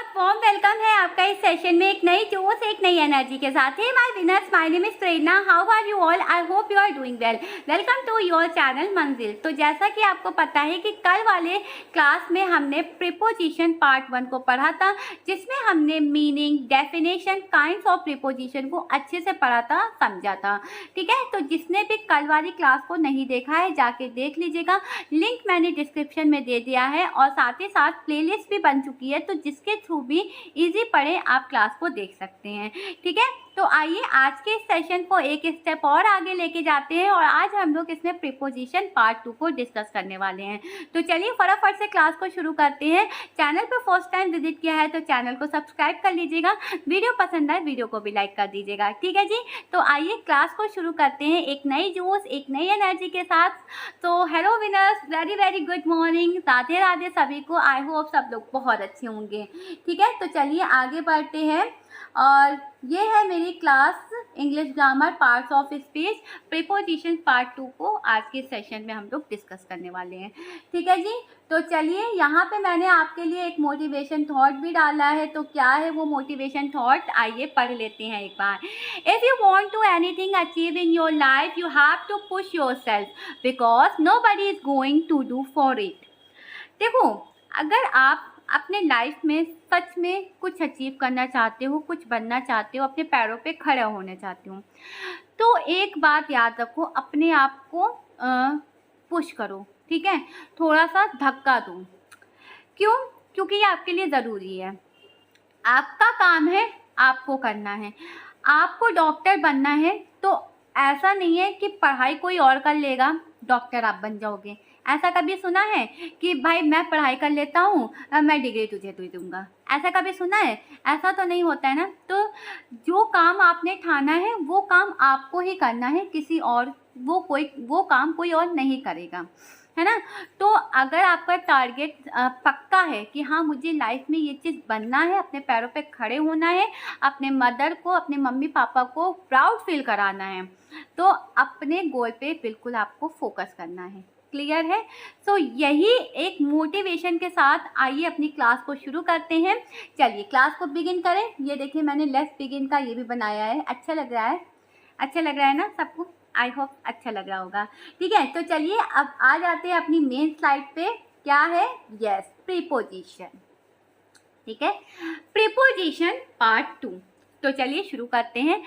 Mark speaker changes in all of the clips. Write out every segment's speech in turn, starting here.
Speaker 1: बहुत warm welcome है आपका इस सेशन में एक नई जोश एक नई एनर्जी के साथ। Hey my winners, my name is Prerna. How are you all? I hope you are doing well. Welcome to your channel Manzil. तो जैसा कि आपको पता है कि कल वाले क्लास में हमने प्रीपोजिशन पार्ट 1 को पढ़ा था, जिसमें हमने meaning, definition, kinds of preposition को अच्छे से पढ़ा था, समझा था। ठीक है, तो जिसने भी कल वाली क्लास को नहीं देखा है जाके देख लीजिएगा। लिंक मैंने डिस्क्रिप्शन में दे दिया है और साथ ही साथ प्लेलिस्ट भी बन चुकी है, तो जिसके थ्रू भी इजी पढ़े आप क्लास को देख सकते हैं। ठीक है, तो आइए आज के इस सेशन को एक स्टेप और आगे लेके जाते हैं और आज हम लोग इसमें प्रीपोजिशन पार्ट 2 को डिस्कस करने वाले हैं। तो चलिए फटाफट से क्लास को शुरू करते हैं। चैनल पर फर्स्ट टाइम विजिट किया है तो चैनल को सब्सक्राइब कर लीजिएगा। वीडियो पसंद आए वीडियो को भी लाइक कर दीजिएगा। ठीक है जी, तो आइए क्लास को शुरू करते हैं एक नई जोश एक नई एनर्जी के साथ। तो hello winners, very very good morning, Radhe Radhe सभी को। आई होप सब लोग बहुत अच्छे होंगे। ठीक है, तो चलिए आगे बढ़ते हैं और ये है मेरी class English grammar parts of speech preposition part 2 को आज के सेशन में हम लोग डिस्कस करने वाले हैं। ठीक है जी, तो चलिए यहाँ पे मैंने आपके लिए एक मोटिवेशन थॉट भी डाला है। तो क्या है वो मोटिवेशन थॉट, आइए पढ़ लेते हैं एक बार। If you want to anything achieve in your life you have to push yourself because nobody is going to do for it. देखो, अगर आप अपने लाइफ में सच में कुछ अचीव करना चाहते हो, कुछ बनना चाहते हो, अपने पैरों पे खड़े होने चाहते हो, तो एक बात याद रखो, अपने आप को पुश करो। ठीक है, थोड़ा सा धक्का दो। क्यों? क्योंकि ये आपके लिए ज़रूरी है। आपका काम है, आपको करना है। आपको डॉक्टर बनना है तो ऐसा नहीं है कि पढ़ाई कोई और कर लेगा डॉक्टर आप बन जाओगे। ऐसा कभी सुना है कि भाई मैं पढ़ाई कर लेता हूँ, मैं डिग्री तुझे दूंगा? ऐसा कभी सुना है? ऐसा तो नहीं होता है ना। तो जो काम आपने ठाना है वो काम आपको ही करना है, किसी और वो काम कोई और नहीं करेगा, है ना। तो अगर आपका टारगेट पक्का है कि हाँ मुझे लाइफ में ये चीज़ बनना है, अपने पैरों पे खड़े होना है, अपने मदर को, अपने मम्मी पापा को प्राउड फील कराना है, तो अपने गोल पे बिल्कुल आपको फोकस करना है। क्लियर है? सो यही एक मोटिवेशन के साथ आइए अपनी क्लास को शुरू करते हैं। चलिए क्लास को बिगिन करें। ये देखिए मैंने लेट्स बिगिन का ये भी बनाया है। अच्छा लग रहा है? अच्छा लग रहा है ना सबको? आई होप अच्छा लग रहा होगा। ठीक है, तो चलिए अब आ जाते हैं अपनी मेन स्लाइड पे। क्या है? Yes, preposition. ठीक है, प्रीपोजिशन पार्ट 2। तो चलिए शुरू करते हैं।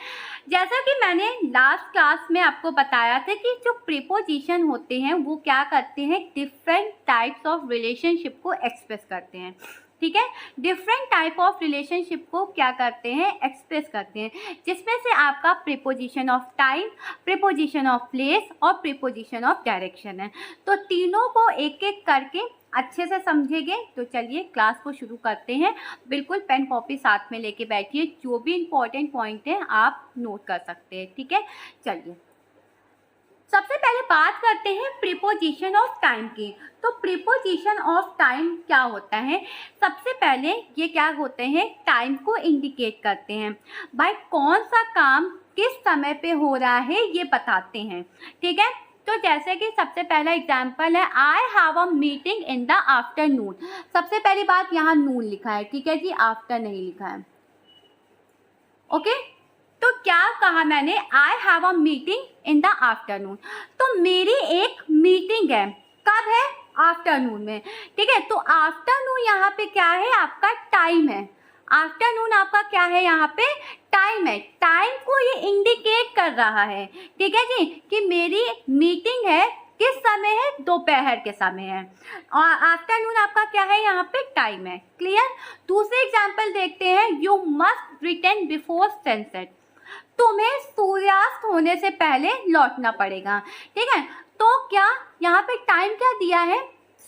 Speaker 1: जैसा कि मैंने लास्ट क्लास में आपको बताया था कि जो प्रीपोजिशन होते हैं वो क्या करते हैं, डिफरेंट टाइप्स ऑफ रिलेशनशिप को एक्सप्रेस करते हैं। ठीक है, डिफरेंट टाइप ऑफ रिलेशनशिप को क्या करते हैं, एक्सप्रेस करते हैं, जिसमें से आपका preposition of time, preposition of place और प्रीपोजिशन ऑफ डायरेक्शन है। तो तीनों को एक एक करके अच्छे से समझेंगे। तो चलिए क्लास को शुरू करते हैं। बिल्कुल पेन कॉपी साथ में लेके बैठिए, जो भी इम्पोर्टेंट पॉइंट है आप नोट कर सकते हैं। ठीक है, चलिए सबसे पहले बात करते हैं प्रीपोजिशन ऑफ टाइम की। तो प्रीपोजिशन ऑफ टाइम क्या होता है? सबसे पहले ये क्या होते हैं, टाइम को इंडिकेट करते हैं। भाई कौन सा काम किस समय पे हो रहा है ये बताते हैं। ठीक है, तो जैसे कि सबसे पहला एग्जाम्पल है, I have a meeting in the afternoon. सबसे पहली बात यहाँ नून लिखा है, ठीक है जी, आफ्टर नहीं लिखा है। ओके, तो क्या कहा मैंने, I have a meeting in the afternoon. तो मेरी एक मीटिंग है, कब है? आफ्टरनून में। ठीक है, तो आफ्टरनून यहाँ पे क्या है, आपका टाइम है। आफ्टरनून आपका क्या है, यहाँ पे टाइम है। टाइम को ये इंडिकेट कर रहा है, ठीक है जी, कि मेरी मीटिंग है, किस समय है, दोपहर के समय है। और आफ्टरनून आपका क्या है, यहाँ पे टाइम है। क्लियर? दूसरे एग्जाम्पल देखते हैं, you must return before sunset. तुम्हें सूर्यास्त होने से पहले लौटना पड़ेगा। ठीक है, तो क्या यहाँ पे टाइम क्या दिया है,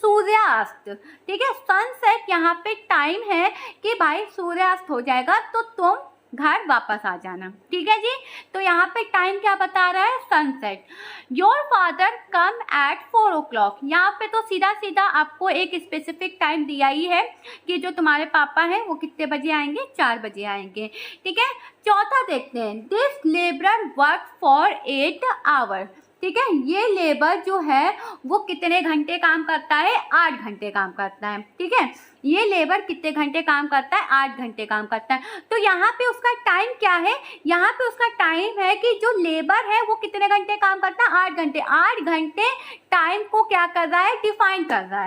Speaker 1: सूर्यास्त। ठीक है, सनसेट यहाँ पे टाइम है कि भाई सूर्यास्त हो जाएगा तो तुम घर वापस आ जाना। ठीक है जी, तो यहाँ पे टाइम क्या बता रहा है, sunset. Your father come at 4 o'clock। यहाँ पे तो सीधा सीधा आपको एक स्पेसिफिक टाइम दिया ही है कि जो तुम्हारे पापा हैं वो कितने बजे आएंगे, 4 बजे आएंगे। ठीक है, चौथा देखते हैं, this labourer work for 8 hours। ठीक है। ये लेबर जो है वो कितने घंटे काम करता है, 8 घंटे काम करता है, ठीक है। ये लेबर कितने घंटे काम करता है, 8 घंटे काम करता है। तो यहाँ पे उसका टाइम क्या है, यहाँ पे उसका टाइम है कि जो लेबर है वो कितने घंटे काम करता है, 8 घंटे। 8 घंटे टाइम को क्या कर रहा है, डिफाइन कर रहा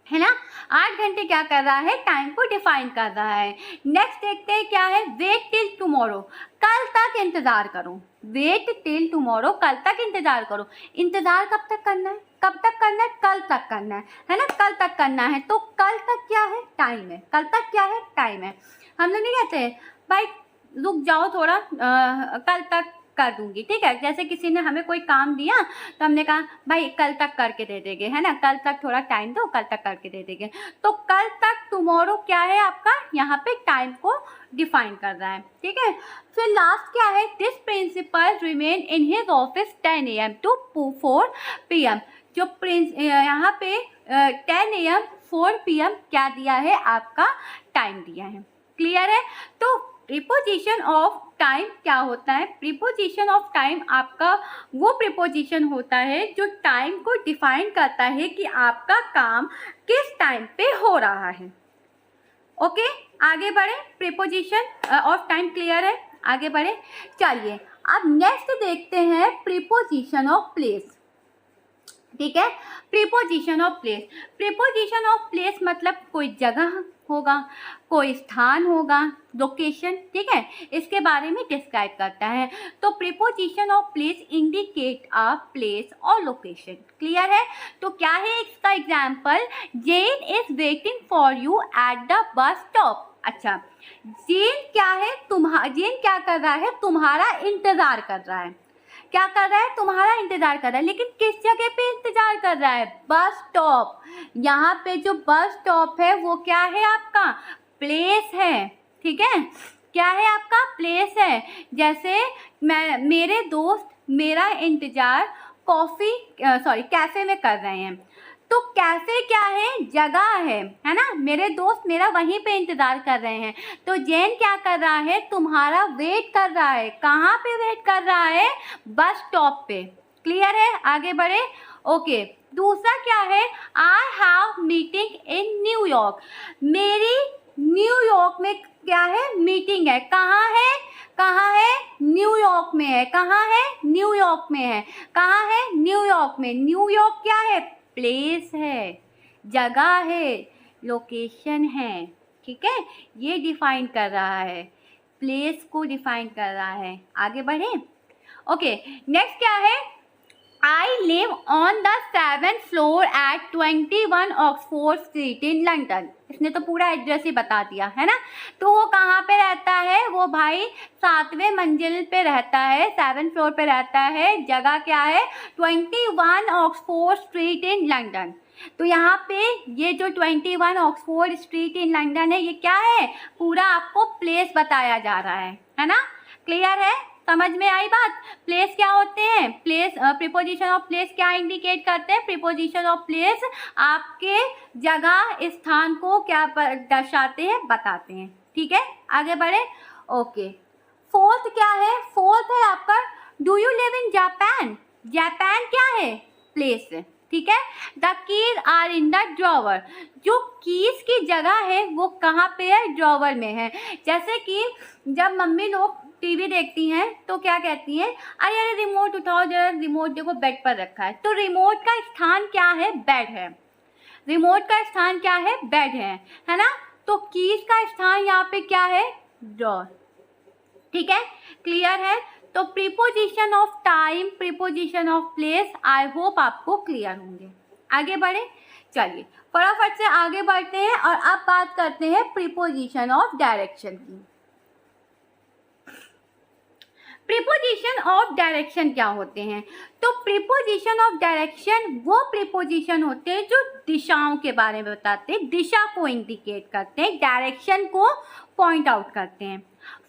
Speaker 1: है ना। 8 घंटे क्या कर रहा है, टाइम को डिफाइन कर रहा है। नेक्स्ट देखते हैं क्या है, वेट टिल टुमारो, कल तक इंतजार करो। वेट टिल टुमारो, कल तक इंतजार करो। इंतजार कब तक करना है, कब तक करना है, कल तक करना है ना, कल तक करना है। तो कल तक क्या है, टाइम है। कल तक क्या है, टाइम है। हम लोग नहीं कहते भाई रुक जाओ थोड़ा, कल तक कर दूंगी, ठीक है। जैसे किसी ने हमें कोई काम दिया तो हमने कहा भाई कल तक करके दे देंगे, है ना, कल तक थोड़ा टाइम दो, कल तक करके दे देंगे। तो कल तक टुमारो क्या है आपका, यहाँ पे टाइम को डिफाइन कर रहा है, ठीक है। फिर लास्ट क्या है, this principle remain in his office 10 AM to 4 PM। जो यहाँ पे 10 AM 4 PM क्या दिया है, आपका टाइम दिया है। क्लियर है। तो प्रीपोजिशन ऑफ टाइम क्या होता है, प्रीपोजिशन ऑफ टाइम आपका वो प्रीपोजिशन होता है जो टाइम को डिफाइन करता है कि आपका काम किस टाइम पे हो रहा है। ओके, आगे बढ़े। प्रीपोजिशन ऑफ टाइम क्लियर है, आगे बढ़े। चलिए अब नेक्स्ट देखते हैं प्रीपोजिशन ऑफ प्लेस, ठीक है। Preposition of place, preposition of place मतलब कोई जगह होगा, कोई स्थान होगा, लोकेशन, ठीक है, इसके बारे में डिस्क्राइब करता है। तो preposition of place indicate a place और लोकेशन। क्लियर है। तो क्या है इसका example, Jane is waiting for you at the bus stop. अच्छा, जेन क्या है, जेन क्या कर रहा है, तुम्हारा इंतजार कर रहा है। क्या कर रहा है, तुम्हारा इंतजार कर रहा है। लेकिन किस जगह पे इंतजार कर रहा है, बस स्टॉप। यहाँ पे जो बस स्टॉप है वो क्या है, आपका प्लेस है, ठीक है। क्या है, आपका प्लेस है। जैसे मेरे दोस्त मेरा इंतजार कैफे में कर रहे हैं। तो कैफे क्या है, जगह है ना। मेरे दोस्त मेरा वहीं पे इंतजार कर रहे हैं। तो जेन क्या कर रहा है, तुम्हारा वेट कर रहा है। कहाँ पे वेट कर रहा है, बस स्टॉप पे। क्लियर है, आगे बढ़े। ओके, दूसरा क्या है, I have meeting in New York. मेरी न्यूयॉर्क में क्या है, मीटिंग है। कहाँ है, कहाँ है, न्यूयॉर्क में है। कहाँ है, न्यूयॉर्क में है। कहाँ है, न्यूयॉर्क में। न्यूयॉर्क क्या है, प्लेस है, जगह है, लोकेशन है, ठीक है। ये डिफाइन कर रहा है, प्लेस को डिफाइन कर रहा है। आगे बढ़े। ओके, नेक्स्ट क्या है, I live on the 7th floor at 21 Oxford street in London. इसने तो पूरा एड्रेस ही बता दिया, है ना। तो वो कहाँ पे रहता है, वो भाई 7वें मंजिल पे रहता है, 7th floor पे रहता है। जगह क्या है, 21 ऑक्सफोर्ड स्ट्रीट इन लंदन। तो यहाँ पे ये जो 21 ऑक्सफोर्ड स्ट्रीट इन लंदन है, ये क्या है, पूरा आपको प्लेस बताया जा रहा है ना। क्लियर है, समझ में आई बात। प्लेस क्या होते हैं, प्लेस, प्रीपोजिशन ऑफ प्लेस क्या इंडिकेट करते हैं, प्रीपोजिशन ऑफ प्लेस आपके जगह, स्थान को क्या दर्शाते हैं, बताते हैं, ठीक है। आगे बढ़े। ओके, फोर्थ क्या है, फोर्थ है आपका, do you live in Japan. Japan क्या है, प्लेस है, ठीक है। The keys are in the drawer. जो कीज की जगह है वो कहाँ पे है, ड्रॉवर में है। जैसे कि जब मम्मी लोग टीवी देखती हैं तो क्या कहती हैं, अरे अरे रिमोट उठाओ जरा, रिमोट देखो बेड पर रखा है। तो रिमोट का स्थान क्या है, बेड है। रिमोट का स्थान क्या है, बेड है ना। तो कीज का स्थान यहाँ पे क्या है, ड्रॉर, ठीक है। क्लियर है। तो preposition of time, preposition of place, I hope आपको क्लियर होंगे। आगे बढ़े। चलिए फटाफट से आगे बढ़ते हैं और अब बात करते हैं प्रीपोजिशन ऑफ डायरेक्शन की। प्रीपोजिशन ऑफ डायरेक्शन क्या होते हैं, तो प्रीपोजिशन ऑफ डायरेक्शन वो प्रीपोजिशन होते हैं जो दिशाओं के बारे में बताते हैं, दिशा को इंडिकेट करते हैं, डायरेक्शन को पॉइंट आउट करते हैं।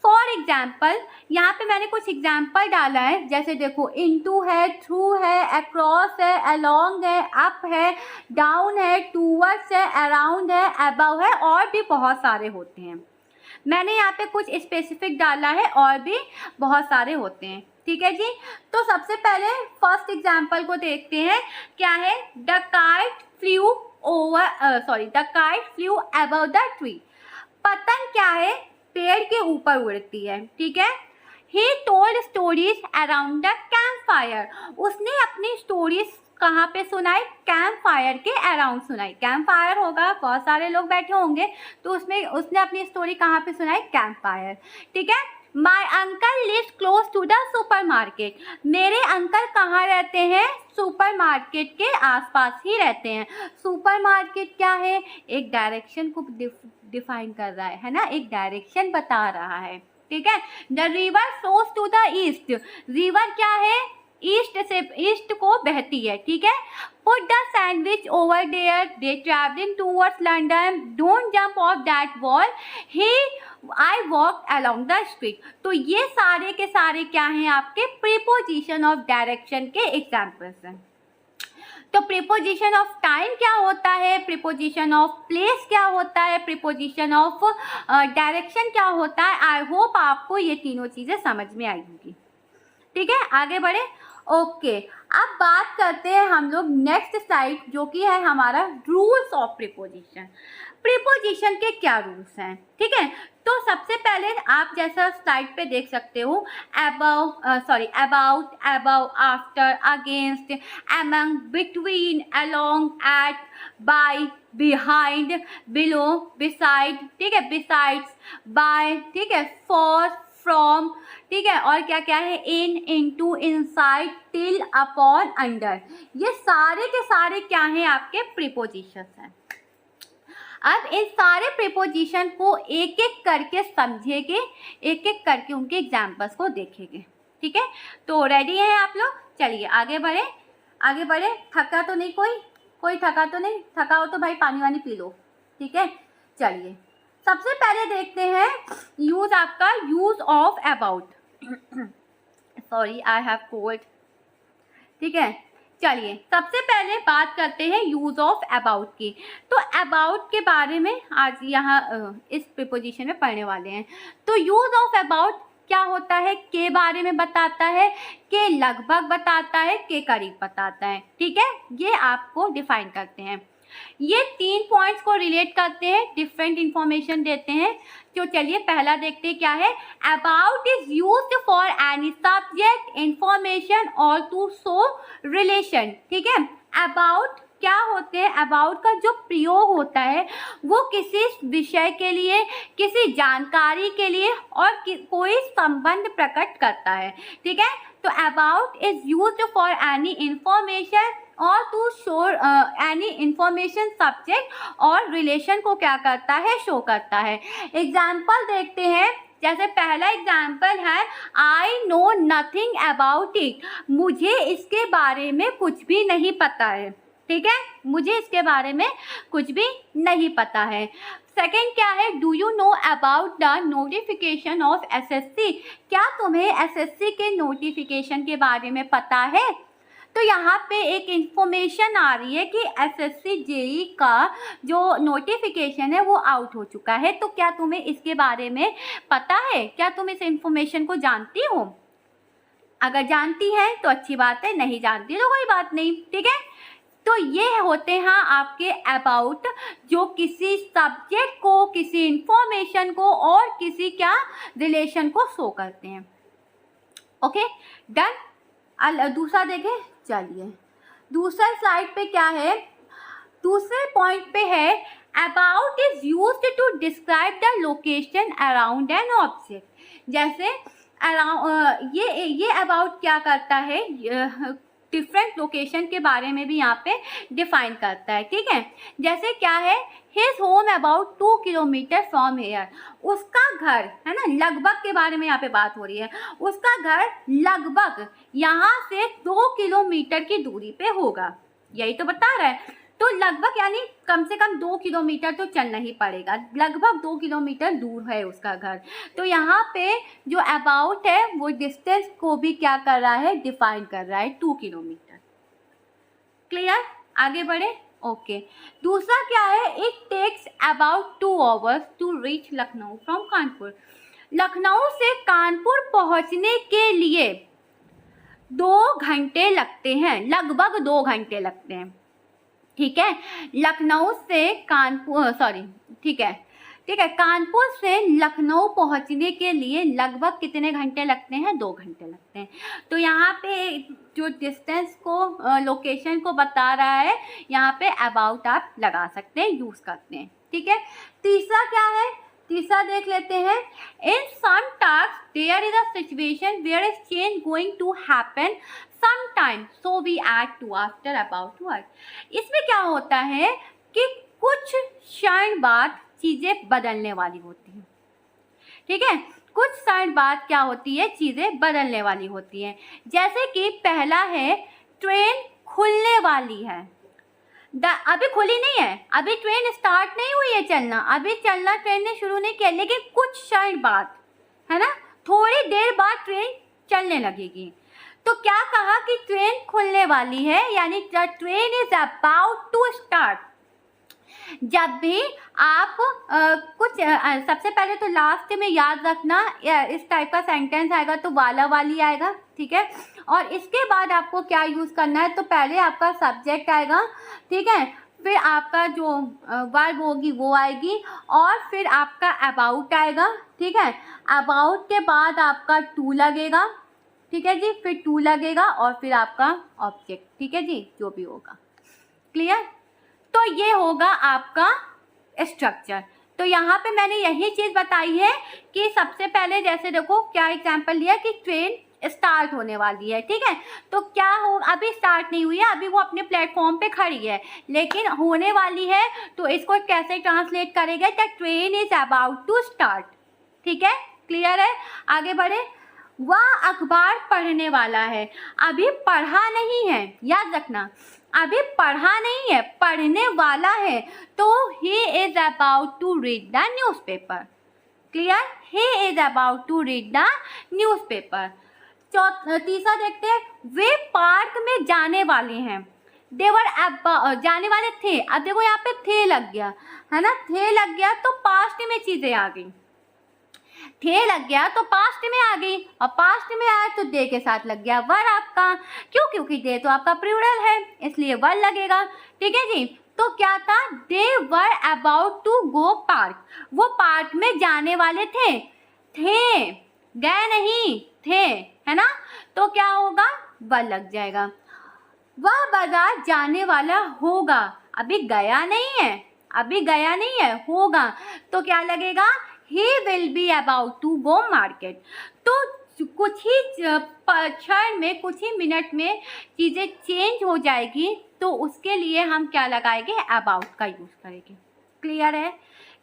Speaker 1: फॉर एग्जाम्पल, यहाँ पे मैंने कुछ एग्जाम्पल डाला है, जैसे देखो इनटू है, थ्रू है, अक्रॉस है, अलोंग है, अप है, डाउन है, टूवर्ड्स है, अराउंड है, अबव है, और भी बहुत सारे होते हैं। मैंने यहाँ पे कुछ स्पेसिफिक डाला है, और भी बहुत सारे होते हैं, ठीक है जी। तो सबसे पहले फर्स्ट एग्जाम्पल को देखते हैं, क्या है, the kite flu above the tree. पतंग क्या है, पेड़ के ऊपर उड़ती है, ठीक है। He told stories around the campfire. उसने अपनी स्टोरीज कहाँ पे सुनाई, कैंप फायर के अराउंड सुनाई। कैंप फायर होगा, बहुत सारे लोग बैठे होंगे, तो उसमें उसने अपनी स्टोरी कहाँ पे सुनाई, कैंप फायर, ठीक है। My uncle lives close to the supermarket. मेरे अंकल कहाँ रहते हैं, सुपर मार्केट के आसपास ही रहते हैं। सुपर मार्केट क्या है, एक डायरेक्शन को डिफाइन कर रहा है ना, एक डायरेक्शन बता रहा है, ठीक है। The river flows to the east. River क्या है, ईस्ट से, ईस्ट को बहती है, ठीक है। Put the sandwich over there, they travelling towards London, don't jump off that wall, he I walk along the street. तो ये सारे के सारे क्या हैं, आपके प्रीपोजिशन ऑफ डायरेक्शन के एग्जाम्पल्स हैं। तो प्रीपोजिशन ऑफ टाइम क्या होता है, प्रीपोजिशन ऑफ प्लेस क्या होता है, प्रीपोजिशन ऑफ डायरेक्शन क्या होता है। आई होप आपको ये तीनों चीज़ें समझ में आई होंगी, ठीक है। आगे बढ़े, ओके। अब बात करते हैं हम लोग नेक्स्ट स्लाइड, जो कि है हमारा रूल्स ऑफ प्रीपोजिशन। प्रीपोजिशन के क्या रूल्स हैं, ठीक है। तो सबसे पहले आप जैसा स्लाइड पे देख सकते हो, about, above, after, against, among, between, along, at, by, behind, below, beside, ठीक है, बिसाइड्स, बाय, ठीक है, फॉर, फ्रॉम, ठीक है, और क्या क्या है, in, into, inside, till, upon, under. ये सारे के सारे क्या हैं, आपके प्रीपोजिशंस हैं। अब इन सारे प्रीपोजिशन को एक एक करके समझेंगे, एक एक करके उनके एग्जाम्पल्स को देखेंगे, ठीक है। तो रेडी हैं आप लोग, चलिए आगे बढ़े, आगे बढ़े। थका तो नहीं कोई थका तो नहीं, थका हो तो भाई पानी वानी पी लो, ठीक है। चलिए सबसे पहले देखते हैं यूज, आपका use of about. Sorry I have cold, ठीक है। चलिए सबसे पहले बात करते हैं यूज ऑफ अबाउट की। तो अबाउट के बारे में आज यहाँ इस प्रीपोजिशन में पढ़ने वाले हैं। तो यूज ऑफ अबाउट क्या होता है, के बारे में बताता है, के लगभग बताता है, के करीब बताता है, ठीक है। ये आपको डिफाइन करते हैं। ये 3 पॉइंट्स को रिलेट करते हैं, डिफरेंट इंफॉर्मेशन देते हैं। तो चलिए पहला देखते हैं क्या है। About is used for any subject, information और टू शो रिलेशन, ठीक है। अबाउट क्या होते हैं, अबाउट का जो प्रयोग होता है वो किसी विषय के लिए, किसी जानकारी के लिए और कोई संबंध प्रकट करता है, ठीक है। तो about is used for any information और to show any information subject, और रिलेशन को क्या करता है, शो करता है। एग्जाम्पल देखते हैं, जैसे पहला एग्जाम्पल है, I know nothing about it. मुझे इसके बारे में कुछ भी नहीं पता है, ठीक है, मुझे इसके बारे में कुछ भी नहीं पता है। सेकेंड क्या है, do you know about the notification of SSC. क्या तुम्हें एसएससी के नोटिफिकेशन के बारे में पता है। तो यहाँ पे एक इंफॉर्मेशन आ रही है कि एसएससी जेई का जो नोटिफिकेशन है वो आउट हो चुका है। तो क्या तुम्हें इसके बारे में पता है, क्या तुम इस इंफॉर्मेशन को जानती हो। अगर जानती है तो अच्छी बात है, नहीं जानती तो कोई बात नहीं, ठीक है। तो ये होते हैं आपके अबाउट, जो किसी सब्जेक्ट को, किसी इंफॉर्मेशन को और किसी क्या रिलेशन को शो करते हैं। Okay done. दूसरा देखें, चलिए दूसरा स्लाइड पे क्या है, दूसरे पॉइंट पे है, about is used to describe the location around an object. जैसे अराउंड, ये अबाउट क्या करता है, डिफरेंट लोकेशन के बारे में भी यहाँ पे डिफाइन करता है, ठीक है। जैसे क्या है, his home about 2 kilometre from here. उसका घर है ना, लगभग के बारे में यहाँ पे बात हो रही है, उसका घर लगभग यहाँ से 2 किलोमीटर की दूरी पे होगा, यही तो बता रहा है। तो लगभग यानी कम से कम 2 किलोमीटर तो चलना ही पड़ेगा, लगभग 2 किलोमीटर दूर है उसका घर। तो यहाँ पे जो अबाउट है वो डिस्टेंस को भी क्या कर रहा है, डिफाइन कर रहा है, 2 किलोमीटर। क्लियर, आगे बढ़े, ओके। दूसरा क्या है, it takes about 2 hours to reach Lucknow from Kanpur. Lucknow से कानपुर पहुँचने के लिए 2 घंटे लगते हैं, लगभग 2 घंटे लगते हैं। ठीक है, लखनऊ से कानपुर ठीक है, कानपुर से लखनऊ पहुंचने के लिए लगभग कितने घंटे लगते हैं? 2 घंटे लगते हैं। तो यहाँ पे जो डिस्टेंस को लोकेशन को बता रहा है, यहाँ पे अबाउट आप लगा सकते हैं, यूज़ करते हैं। ठीक है, तीसरा क्या है? तीसरा देख लेते हैं। In some task there is a situation where is change going to happen sometime, so we add to after about word. इसमें क्या होता है कि कुछ क्षण बाद चीज़ें बदलने वाली होती हैं। ठीक है, कुछ क्षण बाद क्या होती है? चीज़ें बदलने वाली होती हैं। जैसे कि पहला है, ट्रेन खुलने वाली है। अभी खुली नहीं है, अभी ट्रेन स्टार्ट नहीं हुई है चलना, अभी चलना ट्रेन ने शुरू नहीं किया, लेकिन कुछ क्षण बाद, है ना, थोड़ी देर बाद ट्रेन चलने लगेगी। तो क्या कहा कि ट्रेन खुलने वाली है, यानी the train is about to start. जब भी आप सबसे पहले तो लास्ट में याद रखना, इस टाइप का सेंटेंस आएगा तो वाला वाली आएगा। ठीक है, और इसके बाद आपको क्या यूज़ करना है? तो पहले आपका सब्जेक्ट आएगा, ठीक है, फिर आपका जो वर्ब होगी वो आएगी, और फिर आपका अबाउट आएगा। ठीक है, अबाउट के बाद आपका टू लगेगा। ठीक है जी, फिर टू लगेगा, और फिर आपका ऑब्जेक्ट। ठीक है जी, जो भी होगा। क्लियर? तो ये होगा आपका स्ट्रक्चर। तो यहाँ पे मैंने यही चीज़ बताई है कि सबसे पहले, जैसे देखो क्या एग्जांपल लिया कि ट्रेन स्टार्ट होने वाली है। ठीक है, तो क्या हो, अभी स्टार्ट नहीं हुई है, अभी वो अपने प्लेटफॉर्म पे खड़ी है, लेकिन होने वाली है। तो इसको कैसे ट्रांसलेट करेंगे? The train is about to start. ठीक है, क्लियर है? आगे बढ़े। वह अखबार पढ़ने वाला है, अभी पढ़ा नहीं है, याद रखना, अभी पढ़ा नहीं है, पढ़ने वाला है। तो he is about to read the newspaper. Clear? he is about to read the newspaper. तीसरा देखते हैं, वे पार्क में जाने वाले हैं। they were जाने वाले थे, अब देखो यहाँ पे थे लग गया, है ना, थे लग गया तो पास्ट में चीजें आ गई। थे लग गया तो पास्ट में आ गई, और पास्ट में आया तो दे के साथ लग गया वर आपका। क्यों? क्योंकि दे तो आपका प्लूरल है, इसलिए वर लगेगा। ठीक है जी, तो क्या था? दे were about to go park, वो पार्क में जाने वाले थे, गए नहीं थे, है ना, तो क्या होगा? वर लग जाएगा। वह बाजार जाने वाला होगा, अभी गया नहीं है, अभी गया नहीं है, होगा, तो क्या लगेगा? he will be about to go market। तो कुछ ही क्षण में, कुछ ही मिनट में चीज़ें चेंज हो जाएगी, तो उसके लिए हम क्या लगाएंगे? अबाउट का यूज़ करेंगे। क्लियर है?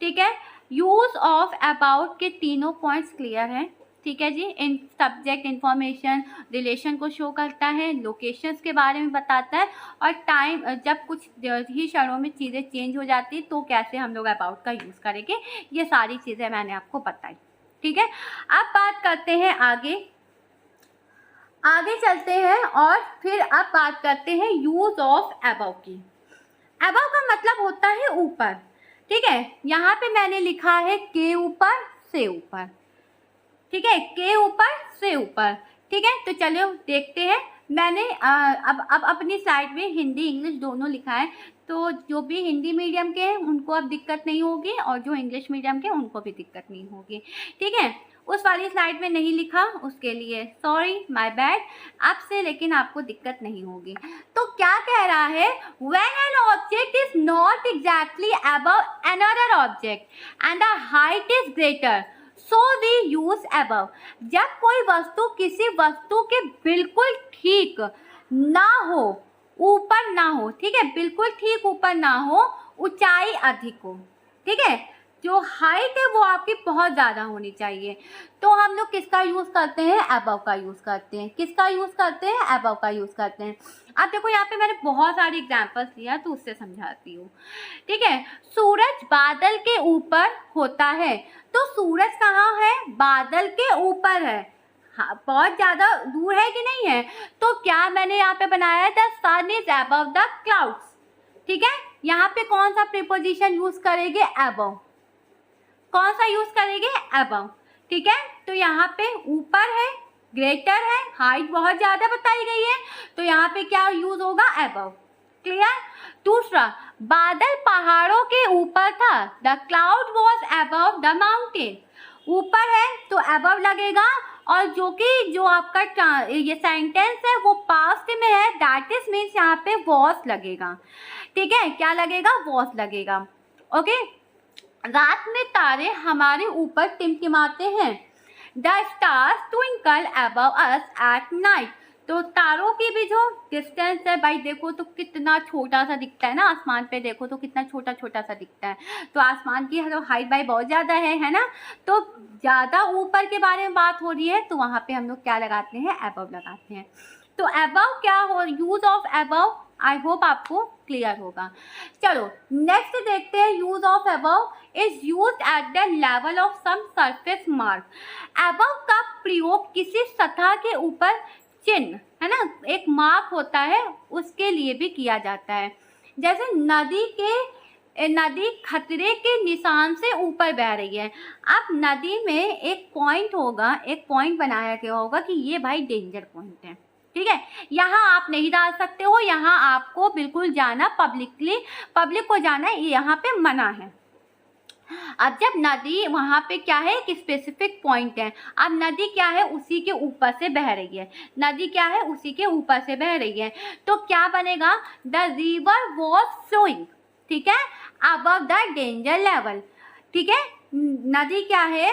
Speaker 1: ठीक है, यूज़ ऑफ अबाउट के तीनों पॉइंट्स क्लियर हैं। ठीक है जी, इन सब्जेक्ट, इंफॉर्मेशन, रिलेशन को शो करता है, लोकेशंस के बारे में बताता है, और टाइम, जब कुछ ही क्षणों में चीज़ें चेंज हो जाती तो कैसे हम लोग अबाउट का यूज़ करेंगे, ये सारी चीज़ें मैंने आपको बताई। ठीक है, अब बात करते हैं आगे चलते हैं, और फिर अब बात करते हैं यूज़ ऑफ अबव की। अबव का मतलब होता है ऊपर। ठीक है, यहाँ पे मैंने लिखा है के ऊपर, से ऊपर। ठीक है, के ऊपर, से ऊपर। ठीक है, तो चलो देखते हैं। मैंने अब अपनी साइड में हिंदी इंग्लिश दोनों लिखा है, तो जो भी हिंदी मीडियम के हैं उनको अब दिक्कत नहीं होगी, और जो इंग्लिश मीडियम के उनको भी दिक्कत नहीं होगी। ठीक है, उस वाली स्लाइड में नहीं लिखा, उसके लिए सॉरी, माय बैड। आपसे लेकिन आपको दिक्कत नहीं होगी। तो क्या कह रहा है? When an object is not exactly above another object and the height is greater, so we use above. जब कोई वस्तु किसी वस्तु के बिल्कुल ठीक ना हो, ऊपर ना हो, ठीक है, बिल्कुल ठीक ऊपर ना हो, ऊंचाई अधिक हो। ठीक है, जो हाइट है वो आपकी बहुत ज़्यादा होनी चाहिए, तो हम लोग किसका यूज़ करते हैं? अबव का यूज़ करते हैं। किसका यूज़ करते हैं? अबव का यूज़ करते हैं। अब देखो यहाँ पे मैंने बहुत सारे एग्जाम्पल्स लिया, तो उससे समझाती हूँ। ठीक है, सूरज बादल के ऊपर होता है, तो सूरज कहाँ है? बादल के ऊपर है। हाँ, बहुत ज़्यादा दूर है कि नहीं है? तो क्या मैंने यहाँ पे बनाया है? The sun is above the clouds. ठीक है, यहाँ पे कौन सा प्रीपोजिशन यूज़ करेंगे? अबव। कौन सा यूज़ करेंगे? अबव। ठीक है, तो यहाँ पे ऊपर है, ग्रेटर है, हाइट बहुत ज़्यादा बताई गई है, तो यहाँ पे क्या यूज होगा, अबव। क्लियर। दूसरा, बादल पहाड़ों के ऊपर था, the cloud was above the mountain. ऊपर है तो अबव लगेगा, और जो आपका ये सेंटेंस है वो पास्ट में है, दैट इज मीन्स यहाँ पे वॉज लगेगा। ठीक है, क्या लगेगा, वॉज लगेगा। ओके। रात में तारे हमारे ऊपर टिमटिमाते हैं, the stars twinkle above us at night. तो तारों की भी जो डिस्टेंस है भाई, देखो तो कितना छोटा सा दिखता है ना, आसमान पे देखो तो कितना छोटा छोटा सा दिखता है। तो आसमान की हाइट भाई बहुत ज़्यादा है ना, तो ज़्यादा ऊपर के बारे में बात हो रही है, तो वहाँ पे हम लोग क्या लगाते हैं, अबव लगाते हैं। तो अबव क्या हो, use of above, I hope आपको क्लियर होगा। चलो नेक्स्ट देखते हैं, use of above is use at the level of some surface mark. Above का प्रयोग किसी सतह के ऊपर चिन्ह, है ना, एक मार्क होता है, उसके लिए भी किया जाता है। जैसे नदी खतरे के निशान से ऊपर बह रही है। अब नदी में एक पॉइंट होगा, एक पॉइंट बनाया गया होगा कि ये भाई डेंजर पॉइंट है। ठीक है, यहाँ आप नहीं डाल सकते हो, यहाँ आपको बिल्कुल जाना, पब्लिक को जाना यहाँ पे मना है। अब जब नदी वहाँ पे क्या है, एक स्पेसिफिक पॉइंट है, अब नदी क्या है, उसी के ऊपर से बह रही है, नदी क्या है, उसी के ऊपर से बह रही है, तो क्या बनेगा, द रिवर वॉज फ्लोइंग, ठीक है, अबव द डेंजर लेवल। ठीक है, नदी क्या है,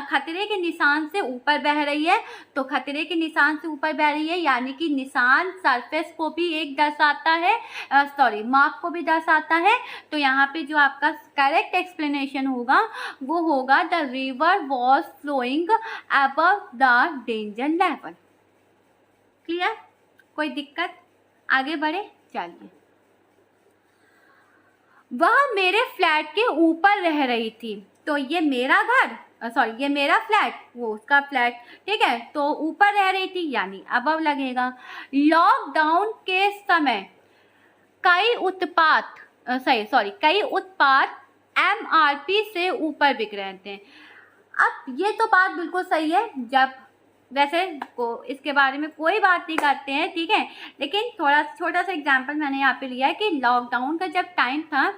Speaker 1: खतरे के निशान से ऊपर बह रही है, तो खतरे के निशान से ऊपर बह रही है, यानी कि निशान सरफेस को भी एक दर्शाता है, मार्क को भी दर्शाता है। तो यहाँ पे जो आपका करेक्ट एक्सप्लेनेशन होगा वो होगा the river was flowing above the danger level. Clear, कोई दिक्कत, आगे बढ़े, चलिए। वह मेरे फ्लैट के ऊपर रह रही थी, तो ये मेरा घर, ये मेरा फ्लैट, वो उसका फ्लैट, ठीक है, तो ऊपर रह रही थी यानी अबव लगेगा। लॉकडाउन के समय कई उत्पाद MRP से ऊपर बिक रहे थे। अब ये तो बात बिल्कुल सही है, जब वैसे को इसके बारे में कोई बात नहीं करते हैं, ठीक है, लेकिन थोड़ा छोटा सा एग्जांपल मैंने यहाँ पे लिया है कि लॉकडाउन का जब टाइम था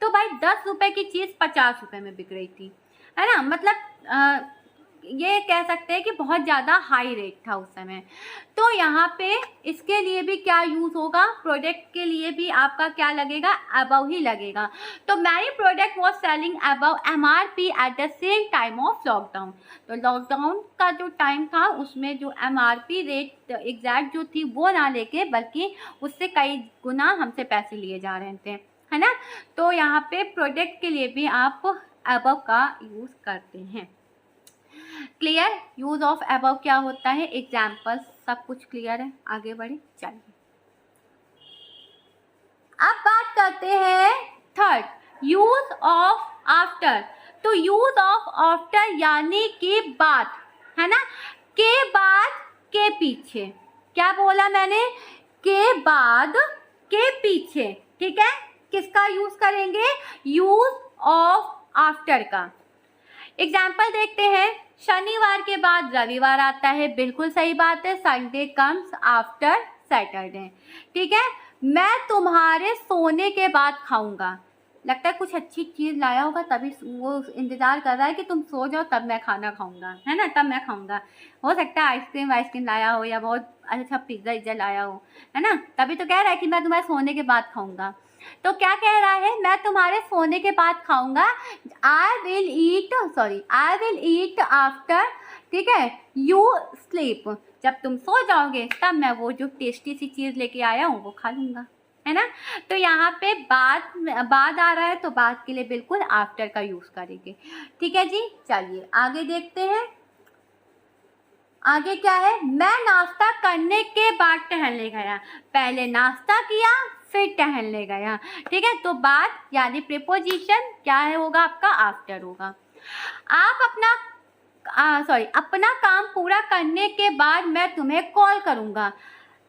Speaker 1: तो भाई 10 रुपए की चीज़ 50 रुपए में बिक रही थी, है ना, मतलब ये कह सकते हैं कि बहुत ज़्यादा हाई रेट था उस समय। तो यहाँ पे इसके लिए भी क्या यूज़ होगा, प्रोडक्ट के लिए भी आपका क्या लगेगा, अबव ही लगेगा। तो many product was selling above MRP at the same time of lockdown. तो लॉकडाउन का जो टाइम था उसमें जो MRP रेट एग्जैक्ट जो थी वो ना लेके, बल्कि उससे कई गुना हमसे पैसे लिए जा रहे थे, है ना। तो यहाँ पे प्रोडक्ट के लिए भी आप अबव का यूज़ करते हैं। क्लियर, यूज ऑफ अबव क्या होता है, एग्जाम्पल सब कुछ क्लियर है, आगे बढ़े, चलिए। अब बात करते हैं थर्ड, यूज ऑफ आफ्टर। तो यूज ऑफ आफ्टर यानी कि बाद, है ना, के बाद के पीछे, क्या बोला मैंने, के बाद के पीछे, ठीक है, किसका यूज करेंगे, यूज ऑफ आफ्टर का। एग्जाम्पल देखते हैं, शनिवार के बाद रविवार आता है, बिल्कुल सही बात है, संडे कम्स आफ्टर सैटरडे, ठीक है। मैं तुम्हारे सोने के बाद खाऊंगा, लगता है कुछ अच्छी चीज़ लाया होगा, तभी वो इंतज़ार कर रहा है कि तुम सो जाओ तब मैं खाना खाऊंगा, है ना, तब मैं खाऊंगा। हो सकता है आइसक्रीम लाया हो या बहुत अच्छा पिज्ज़ा लाया हो, है ना, तभी तो कह रहा है कि मैं तुम्हारे सोने के बाद खाऊंगा। तो क्या कह रहा है, मैं तुम्हारे सोने के बाद खाऊंगा, आई विल ईट आफ्टर, ठीक है, यू स्लीप, जब तुम सो जाओगे तब मैं वो जो टेस्टी सी चीज़ लेके आया हूँ वो खा लूँगा, है ना। तो यहाँ पे बाद आ रहा है, तो बाद के लिए बिल्कुल आफ्टर का यूज़ करेंगे, ठीक है जी। चलिए आगे देखते हैं, आगे क्या है, मैं नाश्ता करने के बाद टहलने गया, पहले नाश्ता किया फिर टहलने गया, ठीक है, तो बाद यानी प्रीपोजिशन क्या है होगा आपका, आफ्टर होगा। आप अपना काम पूरा करने के बाद मैं तुम्हें कॉल करूँगा,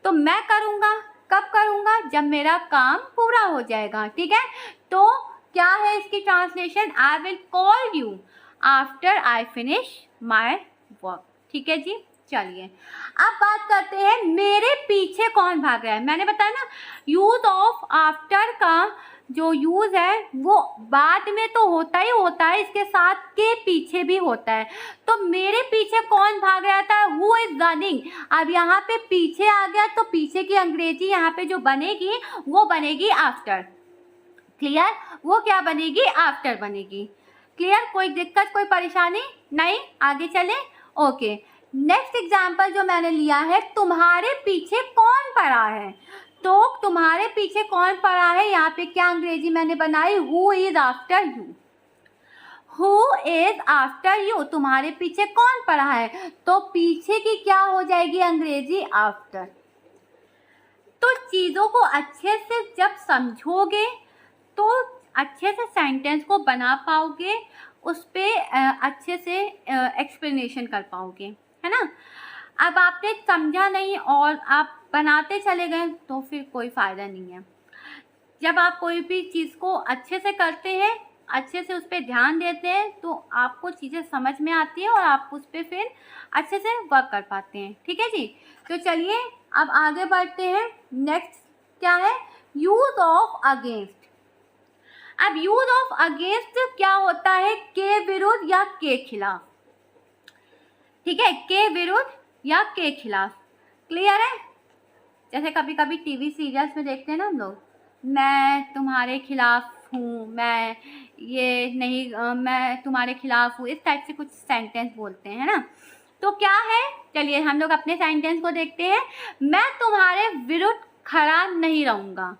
Speaker 1: तो मैं करूँगा, कब करूँगा, जब मेरा काम पूरा हो जाएगा, ठीक है। तो क्या है इसकी translation, I will call you after I finish my work, ठीक है जी। चलिए अब बात करते हैं मेरे पीछे कौन भाग रहा है। मैंने बताया ना, यूज ऑफ आफ्टर का जो यूज है वो बाद में तो होता ही होता है, इसके साथ के पीछे भी होता है। तो मेरे पीछे कौन भाग रहा था, हु इज रनिंग। अब यहाँ पे पीछे आ गया तो पीछे की अंग्रेजी यहाँ पे जो बनेगी वो बनेगी आफ्टर। क्लियर, वो क्या बनेगी, आफ्टर बनेगी। क्लियर, कोई दिक्कत कोई परेशानी नहीं, आगे चले। ओके, नेक्स्ट एग्जाम्पल जो मैंने लिया है, तुम्हारे पीछे कौन पड़ा है। तो तुम्हारे पीछे कौन पड़ा है, यहाँ पे क्या अंग्रेजी मैंने बनाई, who is after you. Who is after you, तुम्हारे पीछे कौन पड़ा है, तो पीछे की क्या हो जाएगी अंग्रेजी, आफ्टर। तो चीज़ों को अच्छे से जब समझोगे तो अच्छे से सेंटेंस को बना पाओगे, उस पर अच्छे से एक्सप्लेनेशन कर पाओगे, है ना। अब आपने समझा नहीं और आप बनाते चले गए तो फिर कोई फ़ायदा नहीं है। जब आप कोई भी चीज़ को अच्छे से करते हैं, अच्छे से उस पर ध्यान देते हैं, तो आपको चीज़ें समझ में आती है और आप उस पर फिर अच्छे से वर्क कर पाते हैं। ठीक है जी, तो चलिए अब आगे बढ़ते हैं। नेक्स्ट क्या है, यूज ऑफ अगेंस्ट। अब यूज ऑफ अगेंस्ट क्या होता है, के विरुद्ध या के खिलाफ। ठीक है, के विरुद्ध या के खिलाफ। क्लियर है, जैसे कभी कभी टीवी सीरियल्स में देखते हैं ना हम लोग, मैं तुम्हारे खिलाफ हूँ, मैं ये नहीं मैं तुम्हारे खिलाफ हूँ, इस टाइप से कुछ सेंटेंस बोलते हैं, है ना। तो क्या है, चलिए हम लोग अपने सेंटेंस को देखते हैं। मैं तुम्हारे विरुद्ध खड़ा नहीं रहूँगा।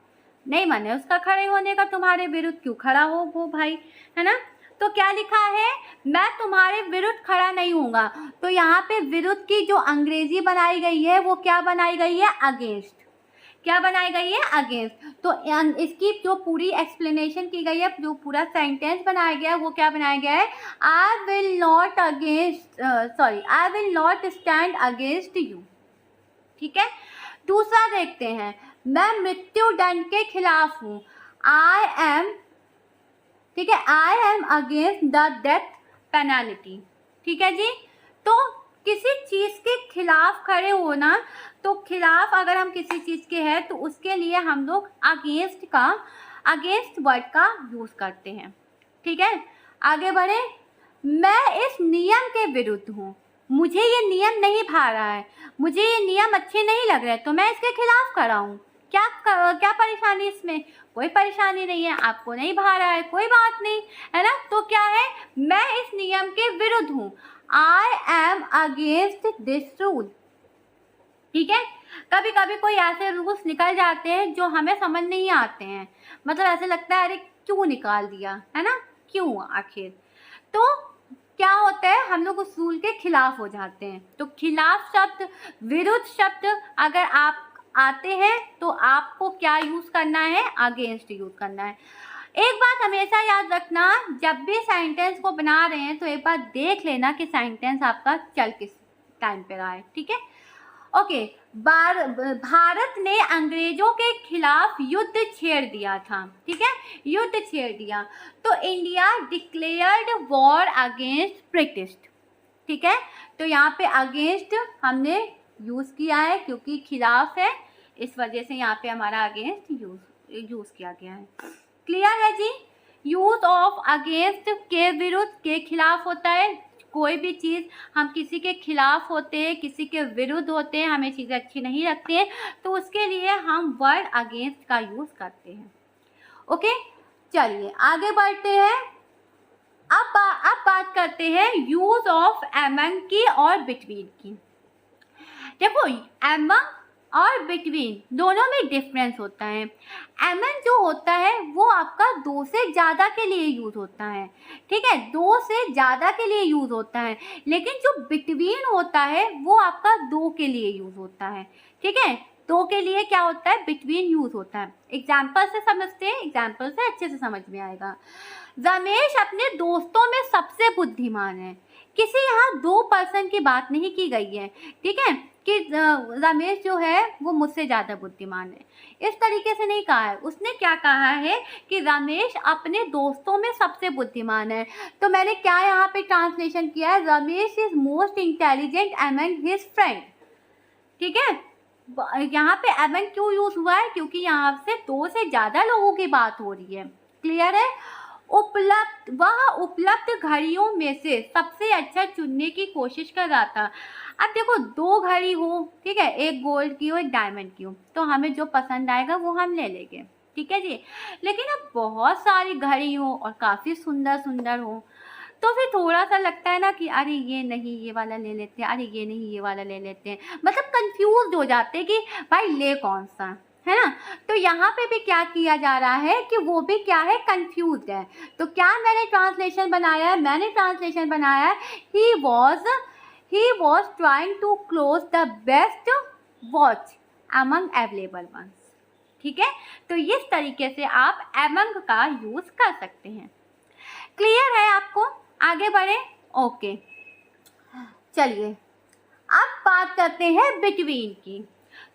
Speaker 1: नहीं माने उसका खड़े होने का, तुम्हारे विरुद्ध क्यों खड़ा हो वो भाई, है ना। तो क्या लिखा है, मैं तुम्हारे विरुद्ध खड़ा नहीं हूँगा। तो यहाँ पे विरुद्ध की जो अंग्रेजी बनाई गई है वो क्या बनाई गई है, अगेंस्ट। क्या बनाई गई है, अगेंस्ट। तो इसकी जो पूरी एक्सप्लेनेशन की गई है, जो पूरा सेंटेंस बनाया गया है वो क्या बनाया गया है, I will not against I will not stand against you. ठीक है, दूसरा देखते हैं, मैं मृत्यु दंड के खिलाफ हूँ। आई एम, ठीक है, I am against the death penalty. ठीक है जी, तो किसी चीज़ के खिलाफ खड़े होना, तो खिलाफ अगर हम किसी चीज़ के हैं तो उसके लिए हम लोग अगेंस्ट वर्ड का यूज़ करते हैं। ठीक है, आगे बढ़े। मैं इस नियम के विरुद्ध हूँ, मुझे ये नियम नहीं भा रहा है, मुझे ये नियम अच्छे नहीं लग रहे, तो मैं इसके खिलाफ खड़ा हूँ। क्या परेशानी इसमें, कोई परेशानी नहीं है, आपको नहीं भा रहा है कोई बात नहीं, है ना। तो क्या है, मैं इस नियम के विरुद्ध हूँ, I am against this rule. ठीक है, कभी कभी कोई ऐसे रूल्स निकल जाते हैं जो हमें समझ नहीं आते हैं, मतलब ऐसे लगता है अरे क्यों निकाल दिया, है ना, क्यों आखिर। तो क्या होता है, हम लोग उस रूल के खिलाफ हो जाते हैं। तो खिलाफ शब्द, विरुद्ध शब्द अगर आप आते हैं तो आपको क्या यूज़ करना है, अगेंस्ट यूज़ करना है। एक बात हमेशा याद रखना, जब भी सेंटेंस को बना रहे हैं तो एक बार देख लेना कि सेंटेंस आपका चल किस टाइम पे रहा है। ठीक है, ओके। भारत ने अंग्रेजों के खिलाफ युद्ध छेड़ दिया था। ठीक है, युद्ध छेड़ दिया, तो India declared war against British. ठीक है, तो यहाँ पे अगेंस्ट हमने यूज़ किया है क्योंकि खिलाफ है, इस वजह से यहाँ पे हमारा अगेंस्ट यूज़ किया गया है। क्लियर है जी, यूज ऑफ अगेंस्ट के विरुद्ध, के खिलाफ होता है। कोई भी चीज़ हम किसी के खिलाफ होते हैं, किसी के विरुद्ध होते हैं, हमें चीज़ें अच्छी नहीं लगती हैं, तो उसके लिए हम वर्ड अगेंस्ट का यूज़ करते हैं। ओके, चलिए आगे बढ़ते हैं। अब बात करते हैं यूज ऑफ एमंग की और बिटवीन की। देखो, एमंग और बिटवीन दोनों में डिफरेंस होता है। एमन जो होता है वो आपका दो से ज़्यादा के लिए यूज़ होता है। ठीक है, दो से ज़्यादा के लिए यूज़ होता है, लेकिन जो बिटवीन होता है वो आपका दो के लिए यूज़ होता है। ठीक है, दो के लिए क्या होता है, बिटवीन यूज़ होता है। एग्जाम्पल से समझते हैं, एग्जाम्पल से अच्छे से समझ में आएगा। रमेश अपने दोस्तों में सबसे बुद्धिमान है। किसी यहाँ दो पर्सन की बात नहीं की गई है। ठीक है, कि रमेश जो है वो मुझसे ज़्यादा बुद्धिमान है। इस तरीके से नहीं कहा है, उसने क्या कहा है कि रमेश अपने दोस्तों में सबसे बुद्धिमान है। तो मैंने क्या यहाँ पे ट्रांसलेशन किया है, Ramesh is most intelligent among his friend. ठीक है, यहाँ पे अमंग क्यों यूज हुआ है, क्योंकि यहाँ से 2 से ज़्यादा लोगों की बात हो रही है। क्लियर है। वह उपलब्ध घड़ियों में से सबसे अच्छा चुनने की कोशिश कर रहा था। अब देखो 2 घड़ी हो, ठीक है, एक गोल्ड की हो एक डायमंड की हो, तो हमें जो पसंद आएगा वो हम ले लेंगे। ठीक है जी। लेकिन अब बहुत सारी घड़ी हो और काफ़ी सुंदर सुंदर हो, तो फिर थोड़ा सा लगता है ना कि अरे ये नहीं ये वाला ले लेते हैं, अरे ये नहीं ये वाला ले लेते हैं, मतलब कंफ्यूज हो जाते हैं कि भाई ले कौन सा, है ना। तो यहाँ पे भी क्या किया जा रहा है कि वो भी क्या है, कंफ्यूज है। तो क्या मैंने ट्रांसलेशन बनाया है, मैंने ट्रांसलेशन बनाया है he was trying to close the best watch among available ones. ठीक है, तो इस तरीके से आप अमंग का यूज कर सकते हैं। क्लियर है आपको, आगे बढ़े। ओके, चलिए अब बात करते हैं बिटवीन की।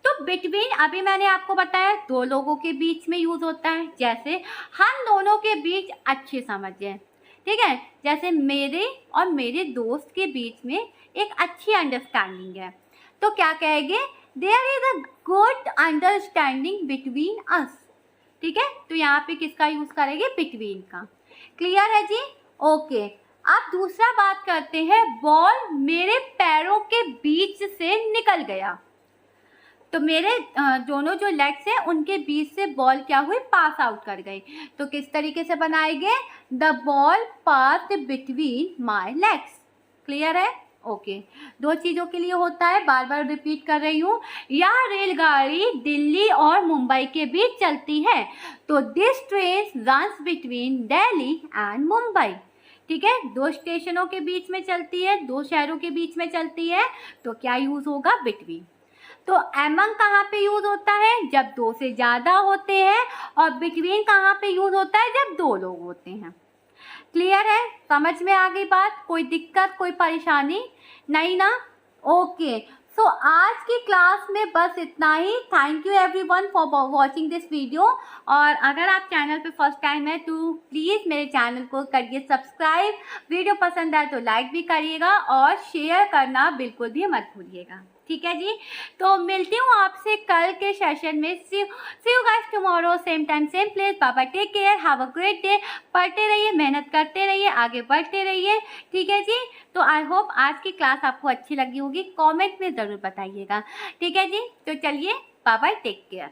Speaker 1: तो बिटवीन अभी मैंने आपको बताया 2 लोगों के बीच में यूज होता है, जैसे हम दोनों के बीच अच्छी समझ है। ठीक है, जैसे मेरे और मेरे दोस्त के बीच में एक अच्छी अंडरस्टैंडिंग है, तो क्या कहेंगे, there is a good understanding between us. ठीक है, तो यहाँ पे किसका यूज करेंगे, बिटवीन का। क्लियर है जी। ओके, अब दूसरा बात करते हैं, बॉल मेरे पैरों के बीच से निकल गया। तो मेरे दोनों जो लेग्स हैं उनके बीच से बॉल क्या हुई, पास आउट कर गई। तो किस तरीके से बनाएंगे, the ball pass between my legs. Clear है। ओके, 2 चीज़ों के लिए होता है, बार बार रिपीट कर रही हूँ। यह रेलगाड़ी दिल्ली और मुंबई के बीच चलती है, तो this train runs between Delhi and Mumbai. ठीक है, 2 स्टेशनों के बीच में चलती है, 2 शहरों के बीच में चलती है, तो क्या यूज होगा, बिटवीन। तो अमंग कहाँ पे यूज होता है, जब 2 से ज़्यादा होते हैं, और बिटवीन कहाँ पे यूज होता है, जब 2 लोग होते हैं। क्लियर है, समझ में आ गई बात, कोई दिक्कत कोई परेशानी नहीं ना। ओके, सो आज की क्लास में बस इतना ही। Thank you everyone for watching this video. और अगर आप चैनल पे फर्स्ट टाइम है तो प्लीज़ मेरे चैनल को करिए सब्सक्राइब, वीडियो पसंद आए तो लाइक भी करिएगा और शेयर करना बिल्कुल भी मत भूलिएगा। ठीक है जी, तो मिलती हूँ आपसे कल के सेशन में। See you guys tomorrow, same time same place. Bye, take care, have a great day. पढ़ते रहिए, मेहनत करते रहिए, आगे बढ़ते रहिए। ठीक है जी, तो आई होप आज की क्लास आपको अच्छी लगी होगी, कमेंट में ज़रूर बताइएगा। ठीक है जी, तो चलिए बाय, टेक केयर।